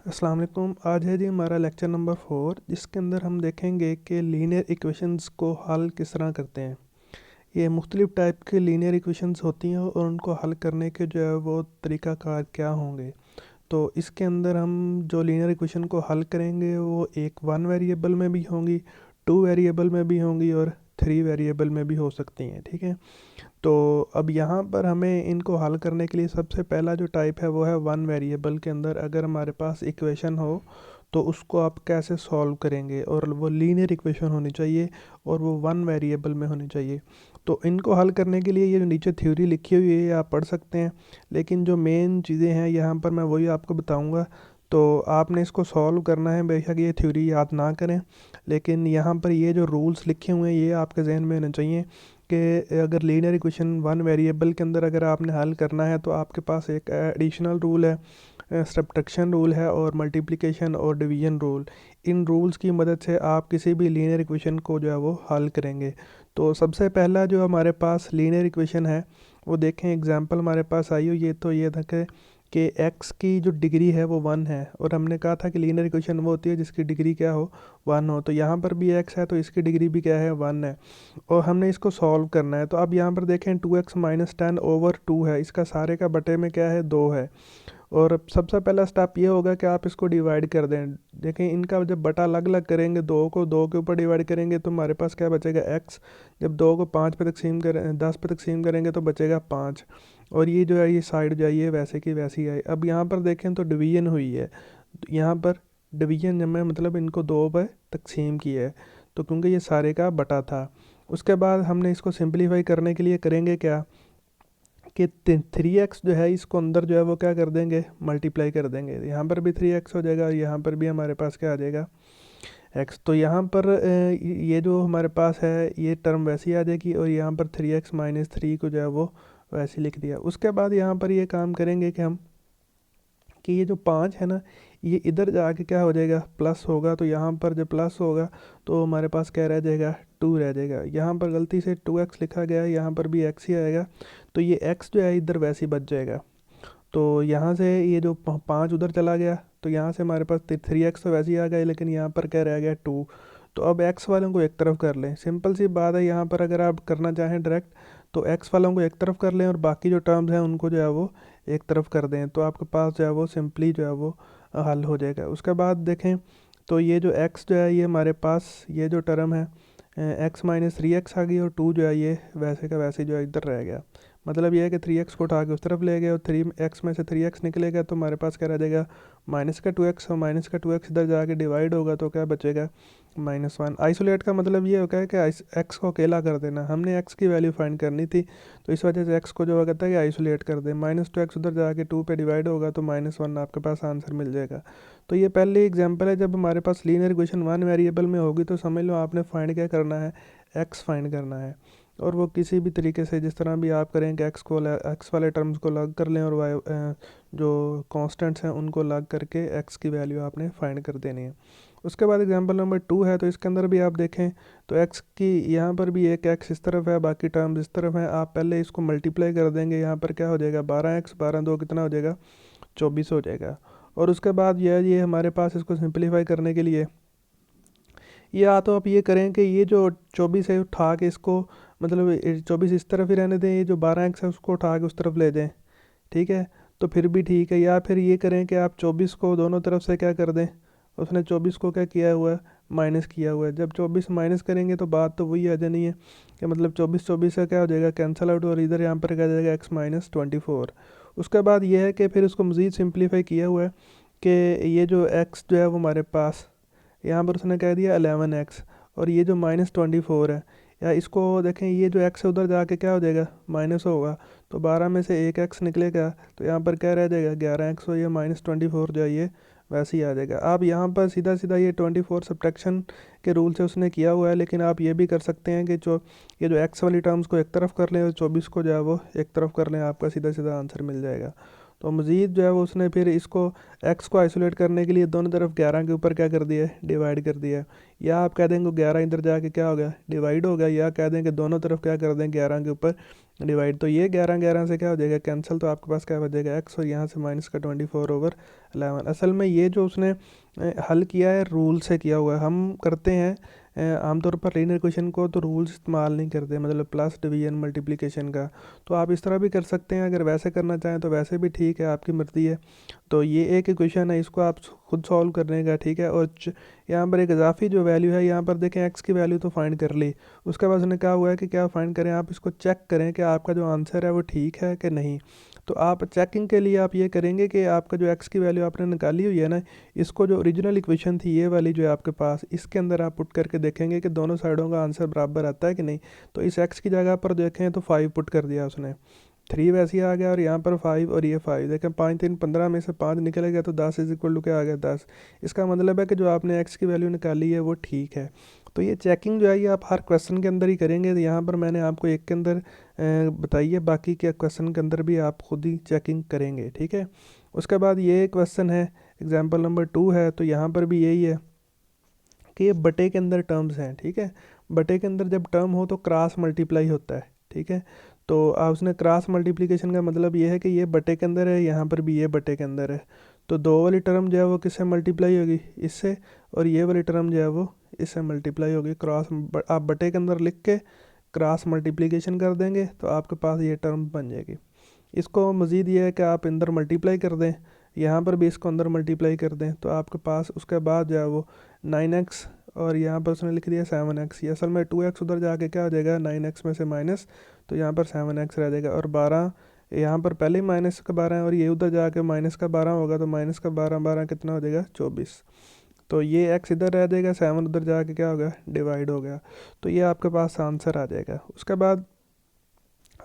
अस्सलाम वालेकुम। आज है जी हमारा लेक्चर नंबर 4, जिसके अंदर हम देखेंगे कि लीनियर इक्वेशंस को हल किस तरह करते हैं। ये मुख्तलिफ़ टाइप के लीनियर इक्वेशंस होती हैं और उनको हल करने के जो है वो तरीक़ाकार क्या होंगे। तो इसके अंदर हम जो लीनियर इक्वेशन को हल करेंगे वो एक 1 वेरिएबल में भी होंगी, 2 वेरिएबल में भी होंगी और 3 वेरिएबल में भी हो सकती हैं। ठीक है, तो अब यहाँ पर हमें इनको हल करने के लिए सबसे पहला जो टाइप है वो है 1 वेरिएबल के अंदर अगर हमारे पास इक्वेशन हो तो उसको आप कैसे सॉल्व करेंगे, और वो लीनियर इक्वेशन होनी चाहिए और वो 1 वेरिएबल में होनी चाहिए। तो इनको हल करने के लिए ये जो नीचे थ्योरी लिखी हुई है ये आप पढ़ सकते हैं, लेकिन जो मेन चीज़ें हैं यहाँ पर मैं वही आपको बताऊँगा। तो आपने इसको सॉल्व करना है, बेशक ये थ्योरी याद ना करें, लेकिन यहाँ पर ये जो रूल्स लिखे हुए हैं ये आपके जहन में होने चाहिए कि अगर लीनियर इक्वेशन 1 वेरिएबल के अंदर अगर आपने हल करना है तो आपके पास एक एडिशनल रूल है, सब्ट्रैक्शन रूल है और मल्टीप्लिकेशन और डिवीजन रूल। इन रूल्स की मदद से आप किसी भी लीनियर इक्वेशन को जो है वो हल करेंगे। तो सबसे पहला जो हमारे पास लीनियर इक्वेशन है वो देखें, एग्जांपल हमारे पास आई हो, ये तो ये था कि x की जो डिग्री है वो 1 है, और हमने कहा था कि लीनियर इक्वेशन वो होती है जिसकी डिग्री क्या हो, 1 हो। तो यहाँ पर भी x है तो इसकी डिग्री भी क्या है, 1 है, और हमने इसको सॉल्व करना है। तो अब यहाँ पर देखें 2x माइनस 10 ओवर 2 है, इसका सारे का बटे में क्या है, 2 है। और अब सबसे पहला स्टेप ये होगा कि आप इसको डिवाइड कर दें। देखें इनका जब बटा अलग अलग करेंगे, 2 को 2 के ऊपर डिवाइड करेंगे तो हमारे पास क्या बचेगा, x। जब 2 को 5 पे तकसीम करें, 10 पे तकसीम करेंगे तो बचेगा 5। और ये जो है ये साइड जाइए वैसे की वैसी आई। अब यहाँ पर देखें तो डिवीजन हुई है, यहाँ पर डिवीजन जब मैं मतलब इनको 2 पे तकसीम किया है, तो क्योंकि ये सारे का बटा था। उसके बाद हमने इसको सिंपलीफाई करने के लिए करेंगे क्या कि 3x जो है इसको अंदर जो है वो क्या कर देंगे, मल्टीप्लाई कर देंगे। यहाँ पर भी 3x हो जाएगा और यहाँ पर भी हमारे पास क्या आ जाएगा, x। तो यहाँ पर ये जो हमारे पास है ये टर्म वैसी आ जाएगी, और यहाँ पर 3x माइनस 3 को जो है वो वैसे लिख दिया। उसके बाद यहाँ पर ये काम करेंगे कि हम कि ये जो 5 है ना, ये इधर जाके क्या हो जाएगा, प्लस होगा। तो यहाँ पर जब प्लस होगा तो हमारे पास क्या रह जाएगा, 2 रह जाएगा। यहाँ पर गलती से 2x लिखा गया है, यहाँ पर भी x ही आएगा, तो ये x जो है इधर वैसे ही बच जाएगा। तो यहाँ से ये जो 5 उधर चला गया, तो यहाँ से हमारे पास 3x तो वैसे ही आ गया, लेकिन यहाँ पर क्या रह गया, 2। तो अब x वालों को एक तरफ कर लें, सिंपल सी बात है। यहाँ पर अगर आप करना चाहें डायरेक्ट तो x वालों को एक तरफ कर लें और बाकी जो टर्म्स हैं उनको जो है वो एक तरफ कर दें, तो आपके पास जो है वो सिंपली जो है वो हल हो जाएगा। उसके बाद देखें तो ये जो x जो है ये हमारे पास ये जो टर्म है x माइनस 3x आ गई, और 2 जो है ये वैसे का वैसे जो है इधर रह गया। मतलब ये है कि 3x को उठा के उस तरफ ले गए और 3x में से 3x निकलेगा तो हमारे पास क्या रह जाएगा, माइनस का 2x, और माइनस का 2x इधर जाके डिवाइड होगा तो क्या बचेगा, -1। आइसोलेट का मतलब ये होता है कि x को अकेला कर देना, हमने x की वैल्यू फाइंड करनी थी, तो इस वजह से x को जो कहता है कि आइसोलेट कर दे। -2x उधर जाके 2 पे डिवाइड होगा तो -1 आपके पास आंसर मिल जाएगा। तो ये पहली एग्जांपल है, जब हमारे पास लीनियर इक्वेशन 1 वेरिएबल में होगी तो समझ लो आपने फाइंड क्या करना है, x फाइंड करना है। और वो किसी भी तरीके से जिस तरह भी आप करें कि x वाले टर्म्स को लग कर लें और जो कांस्टेंट्स हैं उनको लग करके x की वैल्यू आपने फाइंड कर देनी है। उसके बाद एग्जांपल नंबर 2 है, तो इसके अंदर भी आप देखें तो x की यहाँ पर भी एक x इस तरफ है, बाकी टर्म्स इस तरफ हैं। आप पहले इसको मल्टीप्लाई कर देंगे, यहाँ पर क्या हो जाएगा, 12x, 12 2 कितना हो जाएगा, 24 हो जाएगा। और उसके बाद ये हमारे पास इसको सिंपलीफाई करने के लिए या तो आप ये करें कि ये जो 24 है उठा के इसको मतलब 24 इस तरफ ही रहने दें, ये जो 12x है उसको उठा के उस तरफ ले दें, ठीक है, तो फिर भी ठीक है। या फिर ये करें कि आप 24 को दोनों तरफ से क्या कर दें, उसने 24 को क्या किया हुआ है, माइनस किया हुआ है। जब 24 माइनस करेंगे तो बात तो वही आ जानी है कि मतलब 24 24 का क्या हो जाएगा, कैंसिल आउट, और इधर यहाँ पर क्या जाएगा, x-24। उसके बाद ये है कि फिर उसको मज़ीद सिंप्लीफाई किया हुआ है कि ये जो x जो है वो हमारे पास यहाँ पर उसने कह दिया 11x, और ये जो -24 है, या इसको देखें ये जो x है उधर जाके क्या हो जाएगा, माइनस होगा, तो 12 में से एक x निकलेगा तो यहाँ पर क्या रह जाएगा, 11x, और ये -24 जो है ये वैसे ही आ जाएगा। आप यहाँ पर सीधा सीधा ये 24 सब्ट्रैक्शन के रूल से उसने किया हुआ है, लेकिन आप ये भी कर सकते हैं कि जो ये जो x वाली टर्म्स को एक तरफ कर लें और 24 को जो है वो एक तरफ कर लें, आपका सीधा सीधा आंसर मिल जाएगा। तो मज़ीद जो है वो उसने फिर इसको x को आइसोलेट करने के लिए दोनों तरफ 11 के ऊपर क्या कर दिया है, डिवाइड कर दिया है। या आप कह देंगे 11 इधर जाके क्या हो गया, डिवाइड हो गया, या कह दें कि दोनों तरफ क्या कर दें, 11 के ऊपर डिवाइड। तो ये 11 11 से क्या हो जाएगा, कैंसिल, तो आपके पास क्या बचेगा, x, और यहाँ से -24 ओवर 11। असल में ये जो उसने हल किया है रूल से किया हुआ है। हम करते हैं आमतौर पर लीनियर इक्वेशन को तो रूल्स इस्तेमाल नहीं करते, मतलब प्लस डिवीजन मल्टीप्लिकेशन का। तो आप इस तरह भी कर सकते हैं, अगर वैसे करना चाहें तो वैसे भी ठीक है, आपकी मर्ज़ी है। तो ये एक इक्वेशन है, इसको आप खुद सॉल्व करने का, ठीक है। और यहाँ पर एक इजाफी जो वैल्यू है, यहाँ पर देखें एक्स की वैल्यू तो फाइंड कर ली। उसके बाद उसने कहा हुआ है कि क्या फाइंड करें, आप इसको चेक करें कि आपका जो आंसर है वो ठीक है कि नहीं। तो आप चेकिंग के लिए आप ये करेंगे कि आपका जो एक्स की वैल्यू आपने निकाली हुई है ना, इसको जो ओरिजिनल इक्वेशन थी ये वाली जो है आपके पास, इसके अंदर आप पुट करके देखेंगे कि दोनों साइडों का आंसर बराबर आता है कि नहीं। तो इस एक्स की जगह पर देखें तो 5 पुट कर दिया उसने, 3 वैसे ही आ गया, और यहाँ पर 5 और ये 5, देखें 5 3 15 में से 5 निकल गया, तो 10 इज इक्वल टू क्या आ गया 10। इसका मतलब है कि जो आपने एक्स की वैल्यू निकाली है वो ठीक है। तो ये चेकिंग जो है ये आप हर क्वेश्चन के अंदर ही करेंगे। तो यहाँ पर मैंने आपको एक के अंदर बताई है, बाकी के क्वेश्चन के अंदर भी आप खुद ही चेकिंग करेंगे, ठीक है। उसके बाद ये क्वेश्चन है एग्जाम्पल नंबर 2 है, तो यहाँ पर भी यही है कि ये बटे के अंदर टर्म्स हैं, ठीक है। बटे के अंदर जब टर्म हो तो क्रॉस मल्टीप्लाई होता है, ठीक है। तो उसने क्रॉस मल्टीप्लिकेशन का मतलब ये है कि ये बटे के अंदर है, यहाँ पर भी ये बटे के अंदर है। तो दो वाली टर्म जो है वो किससे मल्टीप्लाई होगी, इससे, और ये वाली टर्म जो है वो इससे मल्टीप्लाई होगी। क्रॉस आप बटे के अंदर लिख के क्रॉस मल्टीप्लिकेशन कर देंगे तो आपके पास ये टर्म बन जाएगी। इसको मज़ीद ये है कि आप अंदर मल्टीप्लाई कर दें, यहाँ पर भी इसको अंदर मल्टीप्लाई कर दें, तो आपके पास उसके बाद जो है वो 9x, और यहाँ पर उसने लिख दिया 7x। ये असल में 2x उधर जाके क्या हो जाएगा 9x में से माइनस, तो यहाँ पर 7x रह जाएगा। और 12 यहाँ पर पहले ही माइनस का 12 है, और ये उधर जाके माइनस का 12 होगा, तो माइनस का 12 12 कितना हो जाएगा 24। तो ये x इधर रह जाएगा, 7 उधर जाके क्या हो गया डिवाइड हो गया। तो ये आपके पास आंसर आ जाएगा। उसके बाद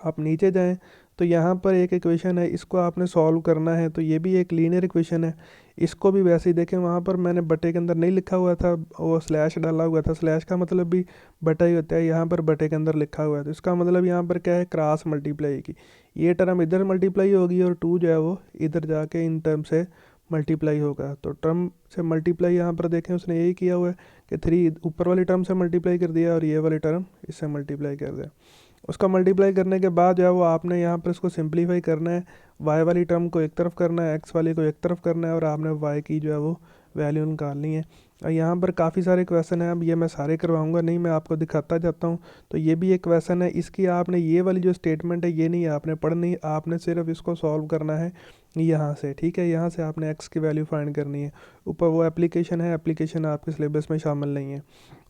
आप नीचे जाएं तो यहाँ पर एक इक्वेशन है, इसको आपने सॉल्व करना है। तो ये भी एक लीनियर इक्वेशन है, इसको भी वैसे ही देखें, वहाँ पर मैंने बटे के अंदर नहीं लिखा हुआ था, वो स्लैश डाला हुआ था। स्लैश का मतलब भी बटा ही होता है, यहाँ पर बटे के अंदर लिखा हुआ है, तो इसका मतलब यहाँ पर क्या है क्रॉस मल्टीप्लाई की। ये टर्म इधर मल्टीप्लाई होगी और 2 जो है वो इधर जाके इन टर्म से मल्टीप्लाई होगा। तो टर्म से मल्टीप्लाई यहाँ पर देखें उसने यही किया हुआ है कि 3 ऊपर वाली टर्म से मल्टीप्लाई कर दिया और ये वाली टर्म इससे मल्टीप्लाई कर दिया। उसका मल्टीप्लाई करने के बाद जो है वो आपने यहाँ पर इसको सिंप्लीफाई करना है, वाई वाली टर्म को एक तरफ करना है, एक्स वाली को एक तरफ करना है, और आपने वाई की जो है वो वैल्यू निकालनी है। और यहाँ पर काफ़ी सारे क्वेश्चन हैं, अब ये मैं सारे करवाऊँगा नहीं, मैं आपको दिखाता जाता हूँ। तो ये भी एक क्वेश्चन है, इसकी आपने ये वाली जो स्टेटमेंट है ये नहीं आपने पढ़नी, आपने सिर्फ इसको सॉल्व करना है यहाँ से, ठीक है। यहाँ से आपने एक्स की वैल्यू फाइंड करनी है। ऊपर वो एप्लीकेशन है, एप्लीकेशन आपके सिलेबस में शामिल नहीं है।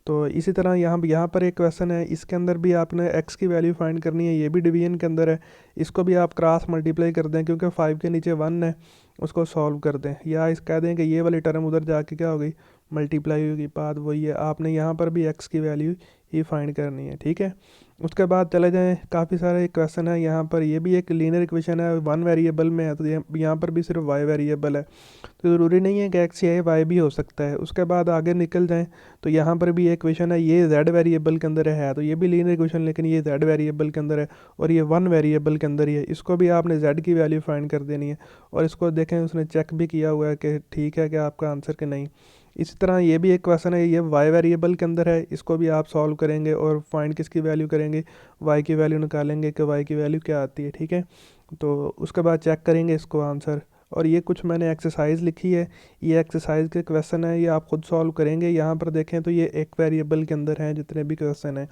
तो इसी तरह यहाँ पर एक क्वेश्चन है, इसके अंदर भी आपने x की वैल्यू फाइंड करनी है, ये भी डिवीजन के अंदर है। इसको भी आप क्रॉस मल्टीप्लाई कर दें, क्योंकि 5 के नीचे 1 है, उसको सॉल्व कर दें, या इस कह दें कि ये वाली टर्म उधर जाके क्या हो गई मल्टीप्लाई होगी। बात वही है, आपने यहाँ पर भी x की वैल्यू ही फाइंड करनी है, ठीक है। उसके बाद चले जाएँ, काफ़ी सारे क्वेश्चन है यहाँ पर, ये भी एक लीनियर इक्वेशन है, 1 वेरिएबल में है, तो यहाँ पर भी सिर्फ y वेरिएबल है, तो ज़रूरी नहीं है कि x या y भी हो सकता है। उसके बाद आगे निकल जाएं तो यहाँ पर भी एक क्वेश्चन है, ये z वेरिएबल के अंदर है, तो ये भी लीनियर इक्वेशन, लेकिन ये z वेरिएबल के अंदर है और ये 1 वेरिएबल के अंदर ही है। इसको भी आपने z की वैल्यू फाइंड कर देनी है, और इसको देखें उसने चेक भी किया हुआ है कि ठीक है कि आपका आंसर कि नहीं। इसी तरह ये भी एक क्वेश्चन है, ये y वेरिएबल के अंदर है, इसको भी आप सॉल्व करेंगे और फाइंड किसकी वैल्यू करेंगे, y की वैल्यू निकालेंगे कि y की वैल्यू क्या आती है, ठीक है। तो उसके बाद चेक करेंगे इसको आंसर। और ये कुछ मैंने एक्सरसाइज लिखी है, ये एक्सरसाइज के क्वेश्चन है, ये आप खुद सॉल्व करेंगे। यहाँ पर देखें तो ये एक वेरिएबल के अंदर हैं जितने भी क्वेश्चन हैं,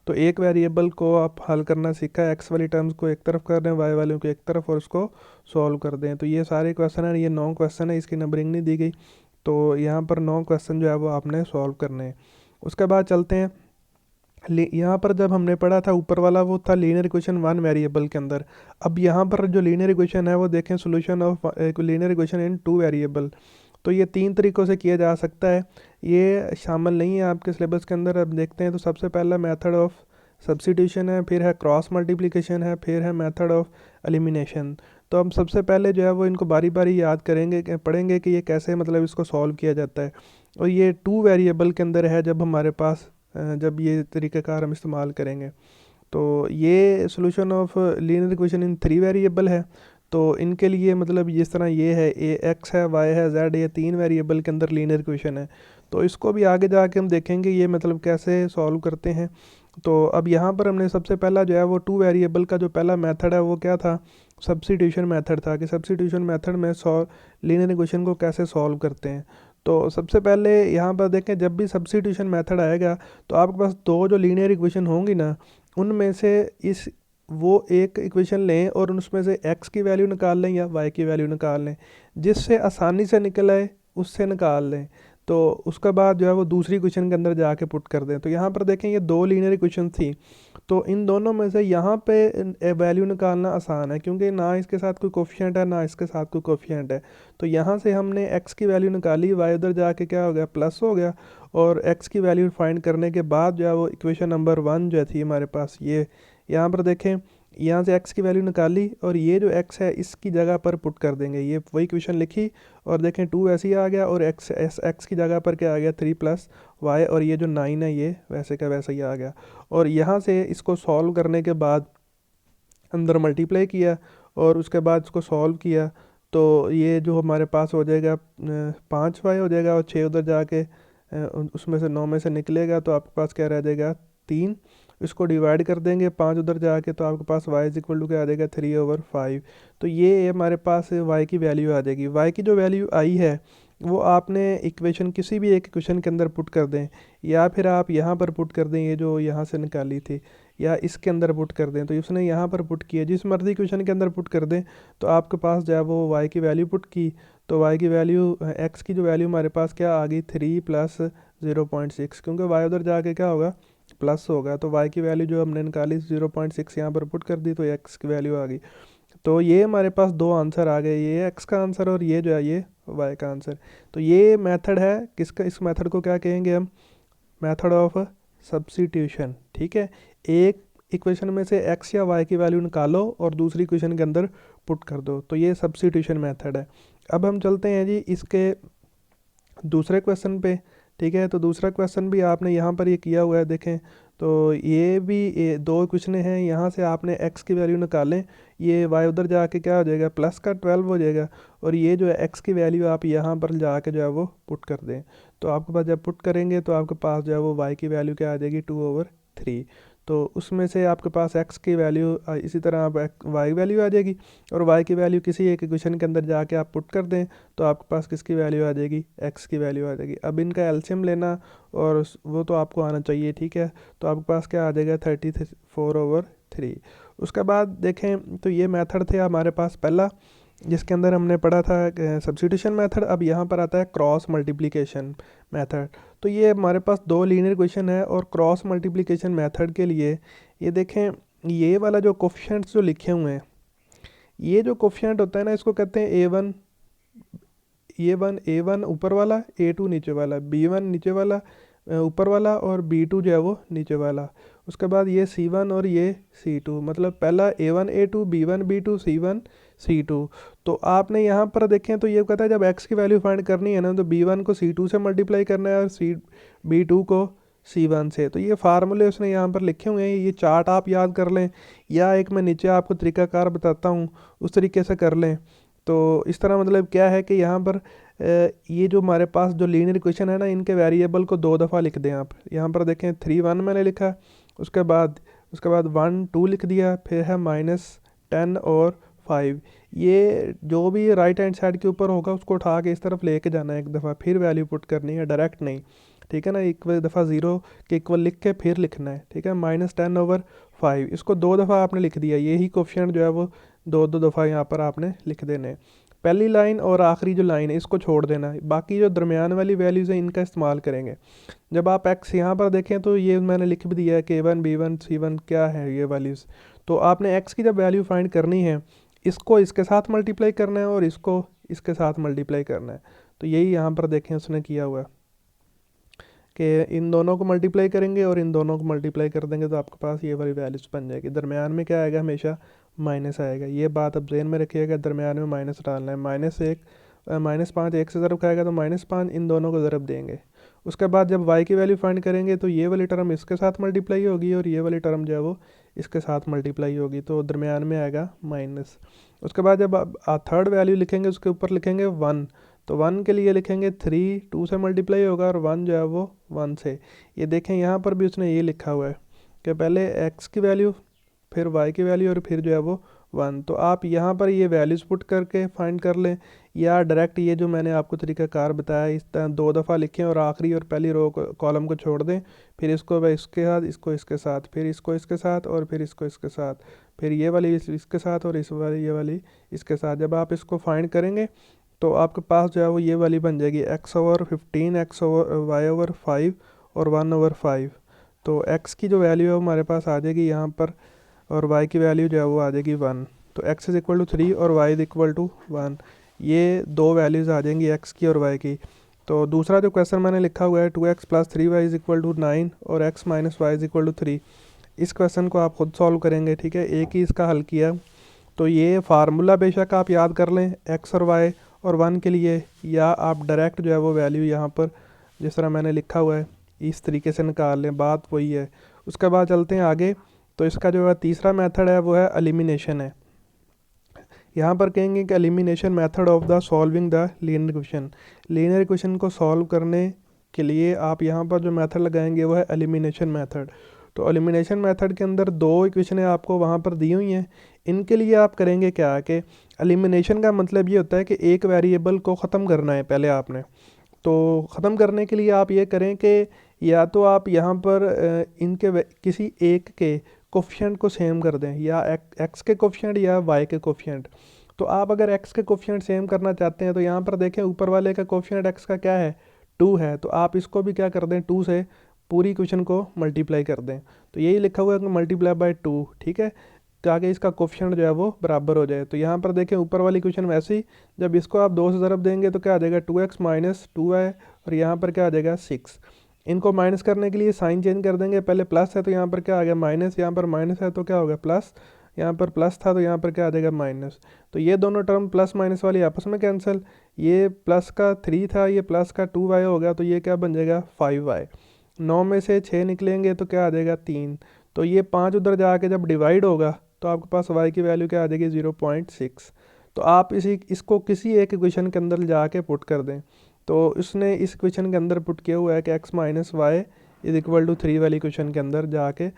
तो एक वेरिएबल को आप हल करना सीखा है, एक्स वाली टर्म्स को एक तरफ कर दें, वाई वालों को एक तरफ, और उसको सॉल्व कर दें। तो ये सारे क्वेश्चन हैं, ये 9 क्वेश्चन है, इसकी नंबरिंग नहीं दी गई। तो यहाँ पर 9 क्वेश्चन जो है वो आपने सॉल्व करने हैं। उसके बाद चलते हैं, यहाँ पर जब हमने पढ़ा था ऊपर वाला वो था लीनियर इक्वेशन 1 वेरिएबल के अंदर। अब यहाँ पर जो लीनियर इक्वेशन है वो देखें, solution of linear equation in 2 variable. तो ये 3 तरीक़ों से किया जा सकता है, ये शामिल नहीं है आपके सिलेबस के अंदर। अब देखते हैं, तो सबसे पहला मेथड ऑफ सब्स्टिट्यूशन है, फिर है क्रॉस मल्टीप्लिकेशन है, फिर है मेथड ऑफ एलिमिनेशन। तो हम सबसे पहले जो है वो इनको बारी बारी याद करेंगे, पढ़ेंगे कि ये कैसे मतलब इसको सॉल्व किया जाता है। और ये 2 वेरिएबल के अंदर है, जब हमारे पास जब ये तरीक़ाकार हम इस्तेमाल करेंगे। तो ये solution of linear equation in 3 variable है। तो इनके लिए मतलब जिस तरह ये है, ए एक्स है, वाई है, जेड, ये 3 वेरिएबल के अंदर लीनियर इक्वेशन है। तो इसको भी आगे जाके हम देखेंगे ये मतलब कैसे सॉल्व करते हैं। तो अब यहाँ पर हमने सबसे पहला जो है वो 2 वेरिएबल का जो पहला मेथड है वो क्या था, सब्स्टिट्यूशन मेथड था कि सब्स्टिट्यूशन मेथड में लीनियर इक्वेशन को कैसे सॉल्व करते हैं। तो सबसे पहले यहाँ पर देखें, जब भी सब्स्टिट्यूशन मेथड आएगा तो आपके पास दो जो लीनियर इक्वेशन होंगी ना, उनमें से वो एक इक्वेशन लें और उसमें से x की वैल्यू निकाल लें या y की वैल्यू निकाल लें, जिससे आसानी से निकल आए उससे निकाल लें। तो उसके बाद जो है वो दूसरी इक्वेशन के अंदर जाके पुट कर दें। तो यहाँ पर देखें ये दो लीनियर इक्वेशन थी, तो इन दोनों में से यहाँ पे वैल्यू निकालना आसान है, क्योंकि ना इसके साथ कोई कोफिशिएंट है ना इसके साथ कोई कोफिशिएंट है। तो यहाँ से हमने x की वैल्यू निकाली, y उधर जाके क्या हो गया, प्लस हो गया। और x की वैल्यू फाइंड करने के बाद जो है वो इक्वेशन नंबर 1 जो थी हमारे पास, ये यहाँ पर देखें, यहाँ से x की वैल्यू निकाली और ये जो x है इसकी जगह पर पुट कर देंगे। ये वही इक्वेशन लिखी और देखें 2 ऐसे ही आ गया और x की जगह पर क्या आ गया, 3 + y, और ये जो 9 है ये वैसे का वैसा ही आ गया। और यहाँ से इसको सॉल्व करने के बाद अंदर मल्टीप्लाई किया और उसके बाद इसको सॉल्व किया, तो ये जो हमारे पास हो जाएगा 5y हो जाएगा, और 6 उधर जाके उसमें से 9 में से निकलेगा तो आपके पास क्या रह जाएगा, 3। इसको डिवाइड कर देंगे 5 उधर जाके, तो आपके पास y = क्या आ जाएगा, 3/5। तो ये हमारे पास y की वैल्यू आ जाएगी। y की जो वैल्यू आई है वो आपने इक्वेशन किसी भी एक इक्वेशन के अंदर पुट कर दें, या फिर आप यहाँ पर पुट कर दें, ये जो यहाँ से निकाली थी, या इसके अंदर पुट कर दें। तो उसने यहाँ पर पुट किया, जिस मर्जी इक्वेशन के अंदर पुट कर दें तो आपके पास जो है वो y की वैल्यू पुट की, तो y की वैल्यू, x की जो वैल्यू हमारे पास क्या आ गई, 3 + 0.6, क्योंकि y उधर जाके क्या होगा, प्लस होगा। तो y की वैल्यू जो हमने निकाली 0.6 यहाँ पर पुट कर दी, तो x की वैल्यू आ गई। तो ये हमारे पास दो आंसर आ गए, ये x का आंसर और ये जो है ये y का आंसर। तो ये मेथड है किसका, इस मेथड को क्या कहेंगे हम, मेथड ऑफ सब्स्टिट्यूशन। ठीक है, एक इक्वेशन में से x या y की वैल्यू निकालो और दूसरी इक्वेशन के अंदर पुट कर दो, तो ये सब्स्टिट्यूशन मेथड है। अब हम चलते हैं जी इसके दूसरे क्वेश्चन पे। ठीक है, तो दूसरा क्वेश्चन भी आपने यहाँ पर ये किया हुआ है, देखें। तो ये भी दो क्वेश्चन हैं, यहाँ से आपने x की वैल्यू निकालें, ये y उधर जाके क्या हो जाएगा, प्लस का 12 हो जाएगा, और ये जो है x की वैल्यू आप यहाँ पर जाके जो है वो पुट कर दें। तो आपके पास जब पुट करेंगे तो आपके पास जो है वो y की वैल्यू क्या आ जाएगी, 2/3। तो उसमें से आपके पास x की वैल्यू, इसी तरह आप y वैल्यू आ जाएगी, और y की वैल्यू किसी एक इक्वेशन के अंदर जाके आप पुट कर दें तो आपके पास किसकी वैल्यू आ जाएगी, x की वैल्यू आ जाएगी। अब इनका एलसीएम लेना और वो तो आपको आना चाहिए। ठीक है, तो आपके पास क्या आ जाएगा, 34/3। उसके बाद देखें तो ये मेथड थे हमारे पास पहला, जिसके अंदर हमने पढ़ा था सब्स्टिट्यूशन मेथड। अब यहाँ पर आता है क्रॉस मल्टीप्लिकेशन मेथड। तो ये हमारे पास दो लीनियर इक्वेशन है, और क्रॉस मल्टीप्लिकेशन मेथड के लिए ये देखें, ये वाला जो कोफिशिएंट्स जो लिखे हुए हैं, ये जो कोफिशिएंट होता है ना, इसको कहते हैं A1 ऊपर वाला, A2 नीचे वाला, B1 नीचे वाला ऊपर वाला, और B2 जो है वो नीचे वाला। उसके बाद ये C1 और ये C2, मतलब पहला A1 A2 B1 B2 C1 C2। तो आपने यहाँ पर देखें तो ये कहता है जब x की वैल्यू फाइंड करनी है ना, तो B1 को C2 से मल्टीप्लाई करना है और B2 को C1 से। तो ये फार्मूले उसने यहाँ पर लिखे हुए हैं, ये चार्ट आप याद कर लें, या एक मैं नीचे आपको तरीकाकार बताता हूँ उस तरीके से कर लें। तो इस तरह मतलब क्या है कि यहाँ पर ये जो हमारे पास जो लीनियर इक्वेशन है ना, इनके वेरिएबल को 2 दफ़ा लिख दें आप। यहाँ पर देखें 3 1 मैंने लिखा, उसके बाद 1 2 लिख दिया, फिर है -10 और 5। ये जो भी राइट हैंड साइड के ऊपर होगा उसको उठा के इस तरफ लेके जाना है एक दफ़ा, फिर वैल्यू पुट करनी है, डायरेक्ट नहीं। ठीक है ना, एक दफ़ा 0 के इक्वल लिख के फिर लिखना है। ठीक है, -10/5, इसको 2 दफ़ा आपने लिख दिया, यही कोफिशिएंट जो है वो 2 दफ़ा यहाँ पर आपने लिख देने। पहली लाइन और आखिरी जो लाइन है इसको छोड़ देना है, बाकी जो दरमियान वाली वैल्यूज़ हैं इनका इस्तेमाल करेंगे। जब आप x यहाँ पर देखें तो ये मैंने लिख भी दिया है कि A1 B1 C1 क्या है ये वैल्यूज़। तो आपने x की जब वैल्यू फाइंड करनी है, इसको इसके साथ मल्टीप्लाई करना है और इसको इसके साथ मल्टीप्लाई करना है। तो यही यहाँ पर देखें उसने किया हुआ है कि इन दोनों को मल्टीप्लाई करेंगे और इन दोनों को मल्टीप्लाई कर देंगे, तो आपके पास ये वाली वैल्यूज़ बन जाएगी। दरमियान में क्या आएगा, हमेशा माइनस आएगा। ये बात अब जहन में रखिएगा, दरमियान में माइनस डालना है। -5 एक से ज़रब खाएगा तो -5, इन दोनों को ज़रब देंगे। उसके बाद जब y की वैल्यू फाइंड करेंगे तो ये वाली टर्म इसके साथ मल्टीप्लाई होगी और ये वाली टर्म जो है वो इसके साथ मल्टीप्लाई होगी, तो दरमियान में आएगा माइनस। उसके बाद जब आप थर्ड वैल्यू लिखेंगे उसके ऊपर लिखेंगे 1, तो 1 के लिए लिखेंगे 3, 2 से मल्टीप्लाई होगा और 1 जो है वो 1 से। ये देखें यहाँ पर भी उसने ये लिखा हुआ है कि पहले x की वैल्यू, फिर y की वैल्यू और फिर जो है वो 1। तो आप यहाँ पर ये वैल्यूज़ पुट करके फाइंड कर लें, या डायरेक्ट ये जो मैंने आपको तरीकाकार बताया इस तरह 2 दफ़ा लिखें और आखिरी और पहली रो कॉलम को छोड़ दें, फिर इसको वह इसके साथ, इसको इसके साथ, फिर इसको इसके साथ और फिर इसको इसके साथ, फिर ये वाली इसके साथ और इस वाली ये वाली इसके साथ। जब आप इसको फाइंड करेंगे तो आपके पास जो है वो ये वाली बन जाएगी x/15, y/5 और 1/5। तो x की जो वैल्यू है वो हमारे पास आ जाएगी यहाँ पर, और y की वैल्यू जो है वो आ जाएगी 1। तो x इज़ इक्वल टू 3 और y इज़ इक्वल टू 1। ये दो वैल्यूज़ आ जाएंगी x की और y की। तो दूसरा जो क्वेश्चन मैंने लिखा हुआ है 2x + 3y is equal to 9 और x - y is equal to 3, इस क्वेश्चन को आप खुद सॉल्व करेंगे, ठीक है। एक ही इसका हल किया। तो ये फार्मूला बेशक आप याद कर लें x और y और 1 के लिए, या आप डायरेक्ट जो है वो वैल्यू यहाँ पर जिस तरह मैंने लिखा हुआ है इस तरीके से निकाल लें, बात वही है। उसके बाद चलते हैं आगे। तो इसका जो है तीसरा मेथड है वो है एलिमिनेशन है। यहाँ पर कहेंगे कि elimination method of the solving the linear equation. Linear equation को सॉल्व करने के लिए आप यहाँ पर जो मेथड लगाएंगे वो है एलिमिनेशन मेथड। तो एलिमिनेशन मेथड के अंदर दो इक्वेशनें आपको वहाँ पर दी हुई हैं। इनके लिए आप करेंगे क्या कि एलिमिनेशन का मतलब ये होता है कि एक वेरिएबल को ख़त्म करना है पहले आपने। तो ख़त्म करने के लिए आप ये करें कि या तो आप यहाँ पर इनके किसी एक के कोफिशिएंट को सेम कर दें, या एक्स के कोफिशिएंट या वाई के कोफिशिएंट। तो आप अगर एक्स के कोफिशिएंट सेम करना चाहते हैं तो यहाँ पर देखें ऊपर वाले का कोफिशिएंट एक्स का क्या है, 2 है। तो आप इसको भी क्या कर दें, 2 से पूरी इक्वेशन को मल्टीप्लाई कर दें। तो यही लिखा हुआ है कि मल्टीप्लाई बाय 2, ठीक है, ताकि इसका कोफिशिएंट जो है वो बराबर हो जाए। तो यहाँ पर देखें ऊपर वाली इक्वेशन वैसे ही, जब इसको आप 2 से ज़रब देंगे तो क्या आ जाएगा 2x - 2y, और यहाँ पर क्या आ जाएगा 6। इनको माइनस करने के लिए साइन चेंज कर देंगे, पहले प्लस है तो यहाँ पर क्या आ गया माइनस, यहाँ पर माइनस है तो क्या होगा प्लस, यहाँ पर प्लस था तो यहाँ पर क्या आ जाएगा माइनस। तो ये दोनों टर्म प्लस माइनस वाली आपस में कैंसिल, ये प्लस का 3 था, ये प्लस का 2y हो गया, तो ये क्या बन जाएगा 5y। 9 में से 6 निकलेंगे तो क्या आ जाएगा 3। तो ये 5 उधर जाके जब डिवाइड होगा तो आपके पास y की वैल्यू क्या आ जाएगी 0.6। तो आप इसको किसी एक इक्वेशन के अंदर जाके पुट कर दें। तो इसने इस इक्वेशन के अंदर पुट किया हुआ है कि x - y is equal to 3 वाली इक्वेशन के अंदर जाके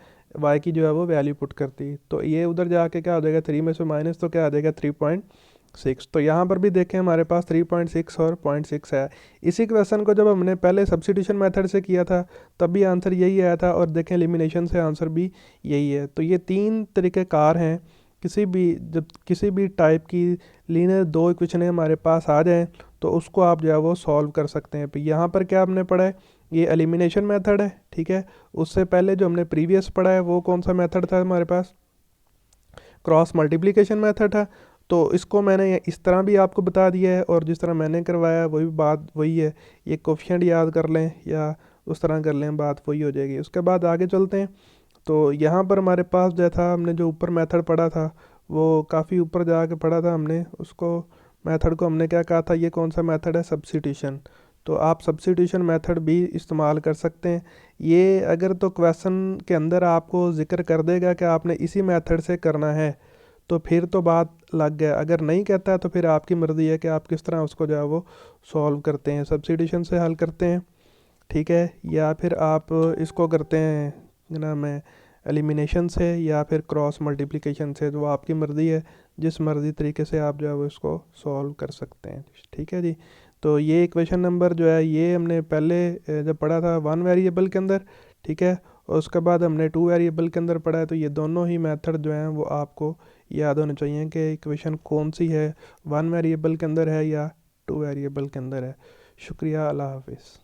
y की जो है वो वैल्यू पुट करती। तो ये उधर जाके क्या हो जाएगा 3 में से माइनस, तो क्या आ जाएगा 3.6। तो यहाँ पर भी देखें हमारे पास 3.6 और 0.6 है। इसी क्वेश्चन को जब हमने पहले सब्स्टिट्यूशन मेथड से किया था तब भी आंसर यही आया था, और देखें एलिमिनेशन से आंसर भी यही है। तो ये 3 तरीक़ेकार हैं। जब किसी भी टाइप की लीनियर 2 इक्वेशनें हमारे पास आ जाएँ तो उसको आप जो है वो सॉल्व कर सकते हैं। यहाँ पर क्या हमने पढ़ा है, ये एलिमिनेशन मेथड है, ठीक है। उससे पहले जो हमने प्रीवियस पढ़ा है वो कौन सा मेथड था हमारे पास, क्रॉस मल्टीप्लिकेशन मेथड था। तो इसको मैंने इस तरह भी आपको बता दिया है, और जिस तरह मैंने करवाया वही बात वही है। ये कोफिशिएंट याद कर लें या उस तरह कर लें, बात वही हो जाएगी। उसके बाद आगे चलते हैं। तो यहाँ पर हमारे पास जो था हमने जो ऊपर मेथड पढ़ा था वो काफ़ी ऊपर जाके पढ़ा था हमने, उसको मेथड को हमने क्या कहा था, ये कौन सा मेथड है, सब्स्टिट्यूशन। तो आप सब्स्टिट्यूशन मेथड भी इस्तेमाल कर सकते हैं। ये अगर तो क्वेश्चन के अंदर आपको ज़िक्र कर देगा कि आपने इसी मेथड से करना है तो फिर तो बात लग गया। अगर नहीं कहता है तो फिर आपकी मर्ज़ी है कि आप किस तरह उसको जो है वो सॉल्व करते हैं, सब्स्टिट्यूशन से हल करते हैं, ठीक है, या फिर आप इसको करते हैं क्या नाम है एलिमिनेशन से, या फिर क्रॉस मल्टीप्लिकेशन से। तो वो आपकी मर्ज़ी है, जिस मर्ज़ी तरीके से आप जो है वो इसको सॉल्व कर सकते हैं, ठीक है जी। तो ये इक्वेशन नंबर जो है ये हमने पहले जब पढ़ा था 1 वेरिएबल के अंदर, ठीक है, और उसके बाद हमने 2 वेरिएबल के अंदर पढ़ा है। तो ये दोनों ही मेथड जो हैं वो आपको याद होने चाहिए कि इक्वेशन कौन सी है, 1 वेरिएबल के अंदर है या 2 वेरिएबल के अंदर है। शुक्रिया, अल्लाह हाफिज़।